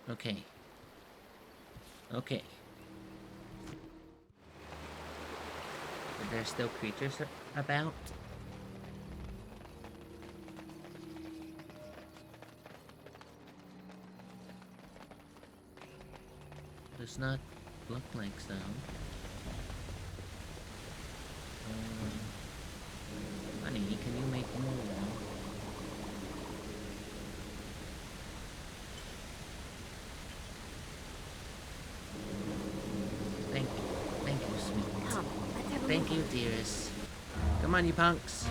Okay. Okay. Are there still creatures about? Does not look like so. Honey, can you make more? Thank you, sweet. Come, let's have a Thank look. you, dearest. Come on, you punks.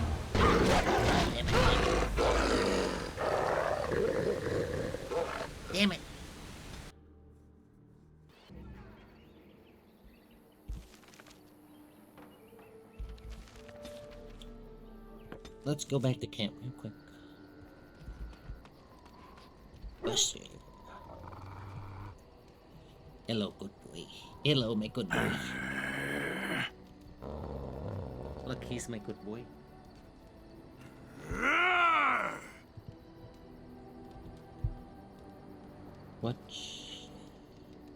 Damn it. Let's go back to camp real quick. Buster. Hello, good boy. Hello, my good boy. Look, he's my good boy. What?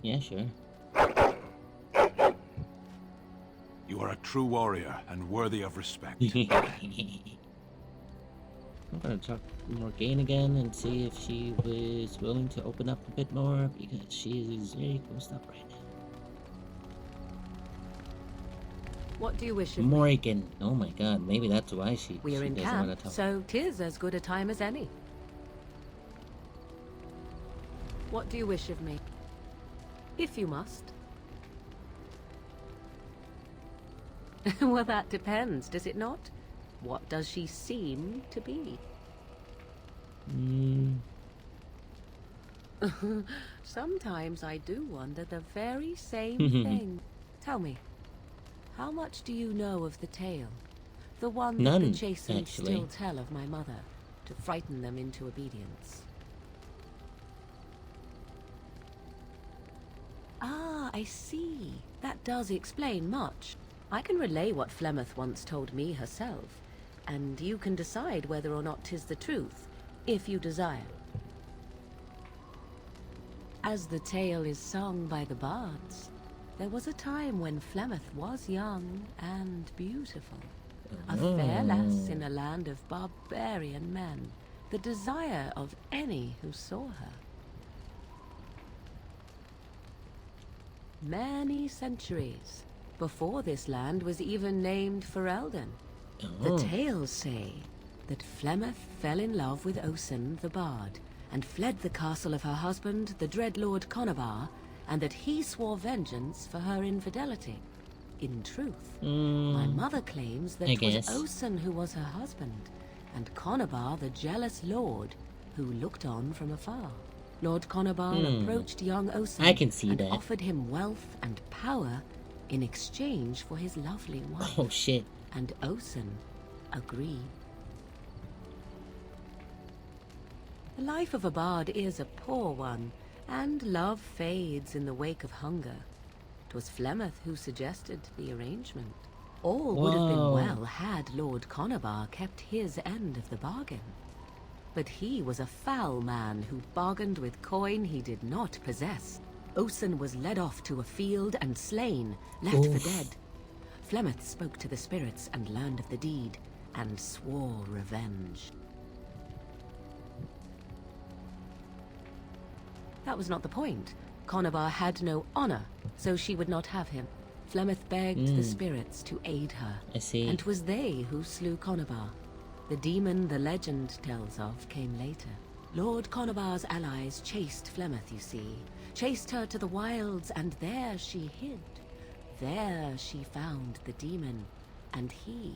Yeah, sure. You are a true warrior and worthy of respect. I'm gonna talk to Morgane again and see if she was willing to open up a bit more, because she is very closed up right now. What do you wish of me? Morgan. Oh my god, maybe that's why she We're in doesn't want camp, to talk. so 'tis as good a time as any. What do you wish of me? If you must. Well, that depends, does it not? What does she seem to be? Sometimes I do wonder the very same thing. Tell me, how much do you know of the tale? The one that None, the Chastened actually. still tell of my mother, to frighten them into obedience. Ah, I see. That does explain much. I can relay what Flemeth once told me herself, and you can decide whether or not 'tis the truth, if you desire. As the tale is sung by the bards, there was a time when Flemeth was young and beautiful. A fair lass in a land of barbarian men, the desire of any who saw her. Many centuries before this land was even named Ferelden. The tales say that Flemeth fell in love with Osen the Bard and fled the castle of her husband, the dread Lord Conobar, and that he swore vengeance for her infidelity. In truth, my mother claims that I it was guess. Osen who was her husband, and Conobar the jealous lord who looked on from afar. Lord Conobar approached young Osen I can see and that. offered him wealth and power in exchange for his lovely wife. Oh shit. And Osen agreed. The life of a bard is a poor one, and love fades in the wake of hunger. 'Twas Flemeth who suggested the arrangement. All would have been Whoa. well had Lord Conobar kept his end of the bargain. But he was a foul man who bargained with coin he did not possess. Osen was led off to a field and slain, left for dead. Flemeth spoke to the spirits and learned of the deed. and swore revenge. That was not the point. Conobar had no honor, so she would not have him. Flemeth begged the spirits to aid her. I see. And 'twas they who slew Conobar. The demon the legend tells of came later. Lord Conobar's allies chased Flemeth, you see. Chased her to the wilds, and there she hid. There she found the demon, and he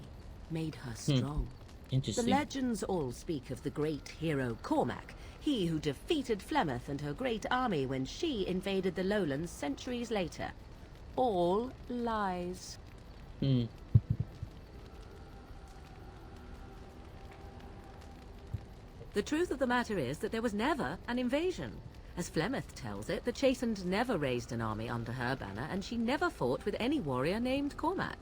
made her strong. Interesting. The legends all speak of the great hero Cormac, he who defeated Flemeth and her great army when she invaded the lowlands centuries later. All lies. The truth of the matter is that there was never an invasion. As Flemeth tells it, the Chastened never raised an army under her banner, and she never fought with any warrior named Cormac.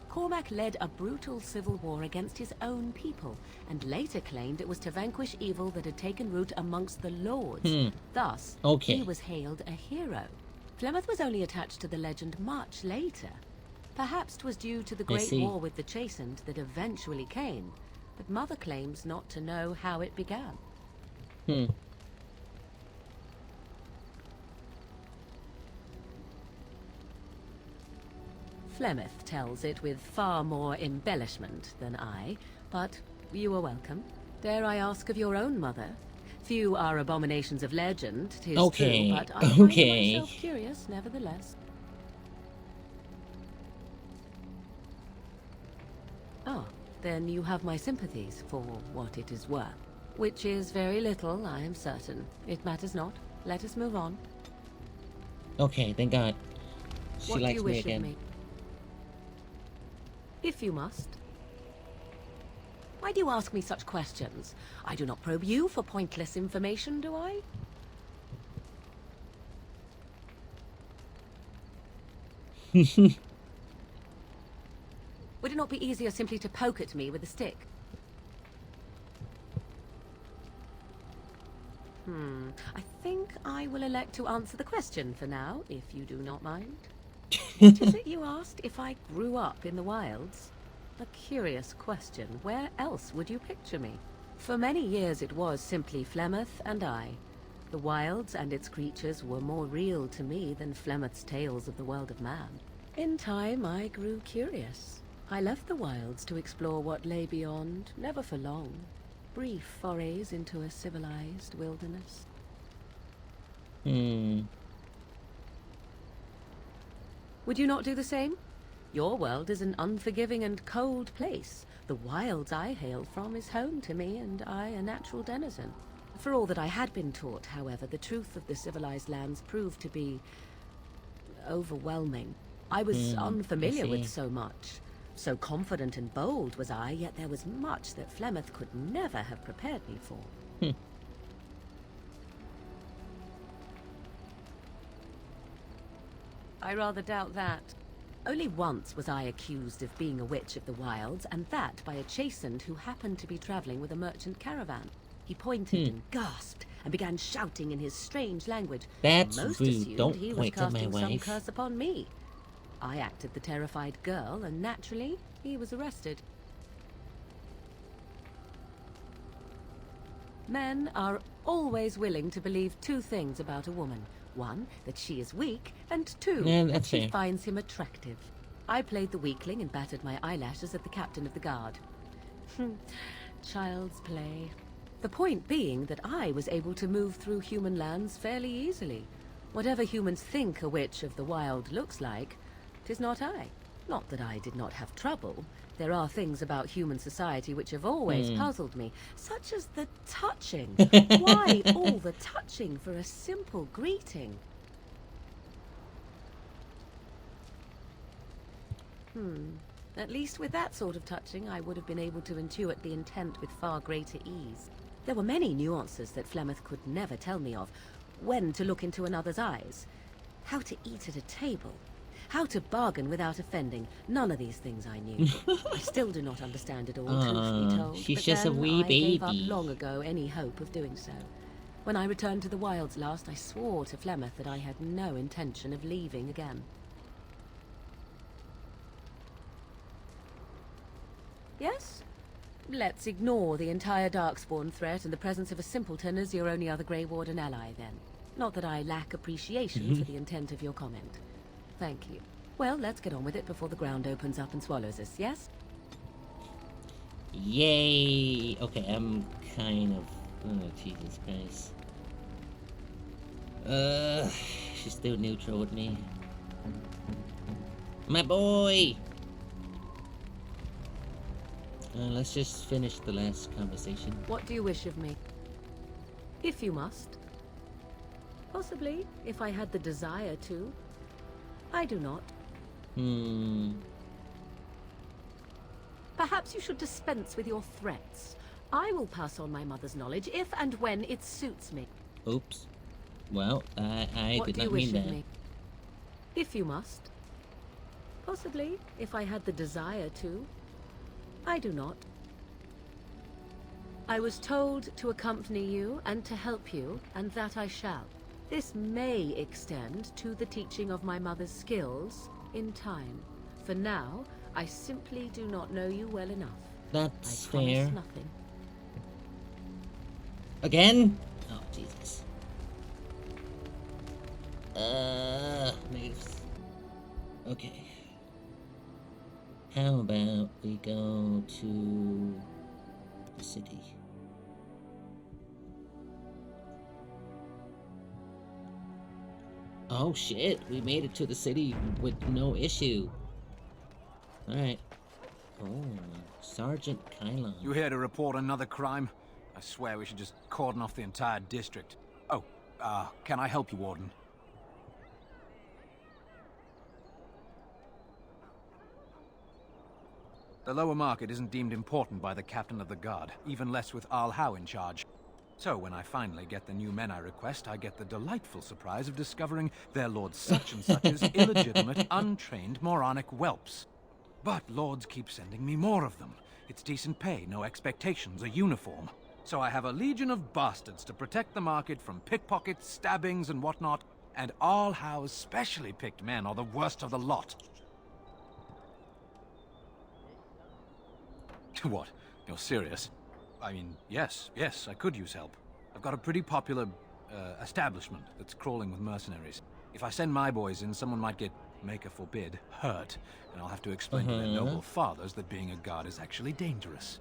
Cormac led a brutal civil war against his own people, and later claimed it was to vanquish evil that had taken root amongst the lords. Thus, he was hailed a hero. Flemeth was only attached to the legend much later. Perhaps 'twas due to the great war with the Chastened that eventually came, but Mother claims not to know how it began. Flemeth tells it with far more embellishment than I, but you are welcome. Dare I ask of your own mother? Few are abominations of legend, 'tis true, but I find myself curious nevertheless. Ah, then you have my sympathies for what it is worth. Which is very little, I am certain. It matters not. Let us move on. Okay, thank God. She What likes do you me wish again. of me? If you must. Why do you ask me such questions? I do not probe you for pointless information, do I? Would it not be easier simply to poke at me with a stick? I think I will elect to answer the question for now, if you do not mind. What is it you asked? If I grew up in the wilds? A curious question. Where else would you picture me? For many years it was simply Flemeth and I. The wilds and its creatures were more real to me than Flemeth's tales of the world of man. In time I grew curious. I left the wilds to explore what lay beyond, never for long. Brief forays into a civilized wilderness. Would you not do the same? Your world is an unforgiving and cold place. The wilds I hail from is home to me, and I a natural denizen. For all that I had been taught, however, the truth of the civilized lands proved to be overwhelming. I was unfamiliar with so much. So confident and bold was I, yet there was much that Flemeth could never have prepared me for. I rather doubt that. Only once was I accused of being a witch of the wilds, and that by a Chastened who happened to be traveling with a merchant caravan. He pointed and gasped, and began shouting in his strange language. That's Most rude. assumed Don't he was point at my casting some wife. curse upon me. I acted the terrified girl, and naturally, he was arrested. Men are always willing to believe two things about a woman. One, that she is weak, and two, that she finds him attractive. I played the weakling and battered my eyelashes at the captain of the guard. Child's play. The point being that I was able to move through human lands fairly easily. Whatever humans think a witch of the wild looks like, 'tis not I. Not that I did not have trouble. There are things about human society which have always puzzled me, such as the touching. Why all the touching for a simple greeting? At least with that sort of touching, I would have been able to intuit the intent with far greater ease. There were many nuances that Flemeth could never tell me of. When to look into another's eyes. How to eat at a table. How to bargain without offending. None of these things I knew. I still do not understand it all, truth be told. She's but just a then wee I gave up baby. long ago any hope of doing so. When I returned to the wilds last, I swore to Flemeth that I had no intention of leaving again. Yes? Let's ignore the entire Darkspawn threat and the presence of a simpleton as your only other Grey Warden ally, then. Not that I lack appreciation for the intent of your comment. Thank you. Well, let's get on with it before the ground opens up and swallows us, yes? Yay! Okay, I'm kind of... Oh, Jesus Christ. She's still neutral with me. My boy! Let's just finish the last conversation. What do you wish of me? If you must. Possibly, if I had the desire to. I do not. Perhaps you should dispense with your threats. I will pass on my mother's knowledge if and when it suits me. Oops. Well, I what did do not you wish mean of that. me? If you must. Possibly, if I had the desire to. I do not. I was told to accompany you and to help you, and that I shall. This may extend to the teaching of my mother's skills in time. For now, I simply do not know you well enough. That's I promise fair. nothing. Again? Oh, Jesus. Moves. Okay. How about we go to the city? Oh shit, we made it to the city with no issue. Alright. Oh, Sergeant Kylon. You here to report another crime? I swear we should just cordon off the entire district. Oh, can I help you, Warden? The lower market isn't deemed important by the captain of the guard, even less with Al Howe in charge. So when I finally get the new men I request, I get the delightful surprise of discovering their Lord such-and-such's illegitimate, untrained, moronic whelps. But lords keep sending me more of them. It's decent pay, no expectations, a uniform. So I have a legion of bastards to protect the market from pickpockets, stabbings, and whatnot, and Al Howe's specially picked men are the worst of the lot. What? You're serious? I mean, yes, I could use help. I've got a pretty popular, establishment that's crawling with mercenaries. If I send my boys in, someone might get, maker forbid, hurt, and I'll have to explain to their noble fathers that being a guard is actually dangerous.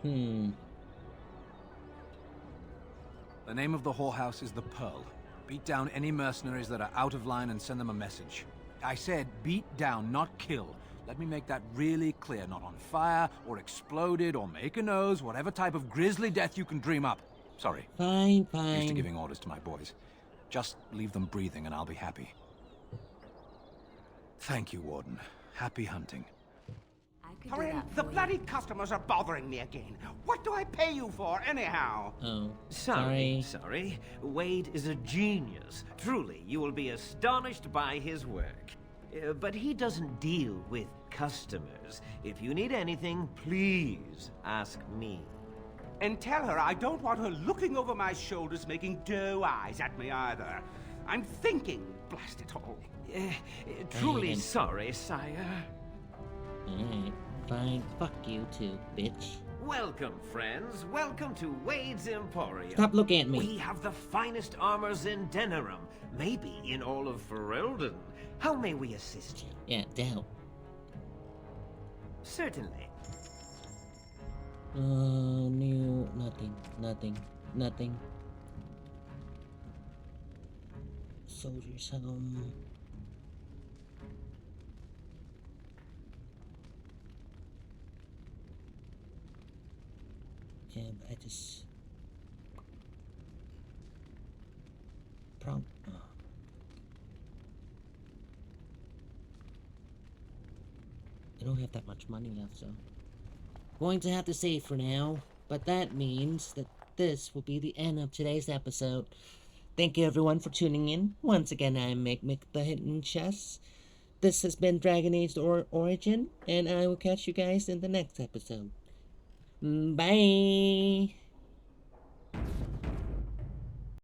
The name of the whorehouse is the Pearl. Beat down any mercenaries that are out of line and send them a message. I said beat down, not kill. Let me make that really clear. Not on fire, or exploded, or make a nose, whatever type of grisly death you can dream up. Sorry. Fine. Used to giving orders to my boys. Just leave them breathing and I'll be happy. Thank you, Warden. Happy hunting. Corinne, the bloody customers are bothering me again. What do I pay you for, anyhow? Oh, Sorry. Wade is a genius. Truly, you will be astonished by his work. But he doesn't deal with customers. If you need anything, please ask me. And tell her I don't want her looking over my shoulders making doe eyes at me either. I'm thinking, blast it all. Truly sorry, sire. Alright, fine. Fuck you too, bitch. Welcome, friends. Welcome to Wade's Emporium. Stop looking at me. We have the finest armors in Denerim, maybe in all of Ferelden. How may we assist you? Yeah, doubt. Certainly. No, nothing. Soldier's home. Yeah, but I just... I don't have that much money left, so... Going to have to save for now, but that means that this will be the end of today's episode. Thank you everyone for tuning in. Once again, I'm Mick the Hidden Chess. This has been Dragon Age Origin, and I will catch you guys in the next episode. Bye!